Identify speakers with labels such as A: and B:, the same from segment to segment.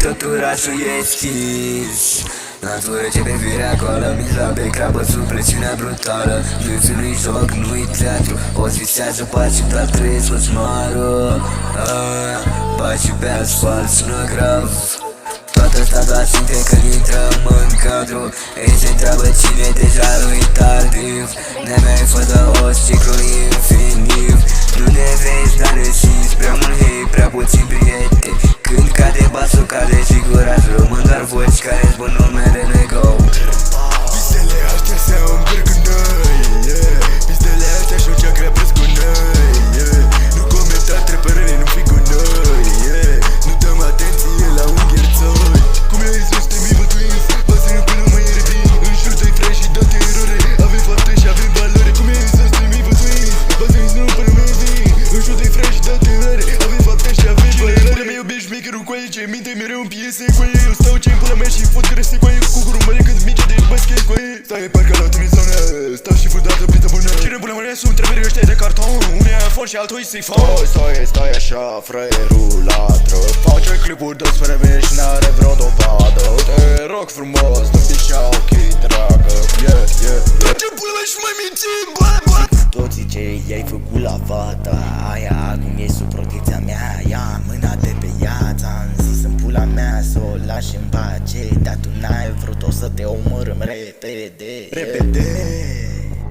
A: tot orașul e schis. Natură ce pe firea goală, miza pe crapă sub presiunea brutală. Nu-i joc, nu-i teatru, o visează paci și doar trăiesc o smară. Paci pe asfalt sună grav, toată statul simte când intrăm în cadru. Ei se întreabă cine deja lui tardiv. Ne-ai fătă o ciclu infinit. Nu ne vezi, dar ne simți prea mult hei, prea puțin prieteni. Când cade basul, cade figurați, rămân doar voci care spun numele nego.
B: Pistele astea se îmberg în noi, yeah. Pistele astea și-o cea grăbesc cu noi, yeah. Nu comenta trepărele, nu fi cu noi, yeah. Nu dăm atenție la un gherțoi. Cum i-ai zis, te mi bătuiți, pasă-ne până mai revin. În șur doi fresh și dă teroare, avem fapte și avem valoare. Cum i-ai zis, te mi bătuiți, pasă-ne până mai revin. În șur doi fresh și dă teroare, avem fapte și avem valoare. Mi iubești maker-ul cu aia, ce minte mereu în piese cu aia. Eu stau ce-n pula mea și fut grese cu aia. Cu gurul mare când mice de basket cu aia. Stai parcă la tine zonă, stau și fut dată pistă bună. Cine pula mea sunt întrebări ăștia de carton, unul e iPhone și altul e iPhone. Stai așa, fraierul latră, face clipuri de sfere mici și n-are vreo dovadă. Te rog frumos, nu pișa ochii, dragă, yeah, yeah. Ce pula mea și mai mințim, bă.
C: Toții ce i-ai făcut la fata aia, acum e sub protecția mea. Ia mâna de pe ea, ți-am zis în pula mea să o lași în pace. Dar tu n-ai vrut, o să te omorâm repede.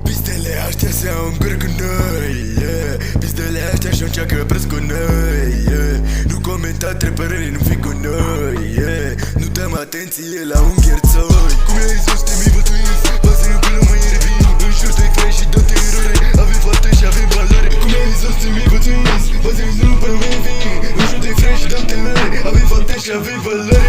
B: Pistele astea se îmberg în noi, yeah. Pistele astea și-o încearcă prăs cu noi, yeah. Nu comenta trepărele, nu fi cu noi, yeah. Nu dăm atenție la un gherțoi. Cum i-ai zis, te mi bătuiți, pasă-ne până mai revin. În șur doi fresh și dă teroare, avem fapte și avem valoare. Cum i-ai zis, te mi bătuiți, pasă-ne până mai revin. În șur doi fresh și dă teroare, avem fapte și avem valoare.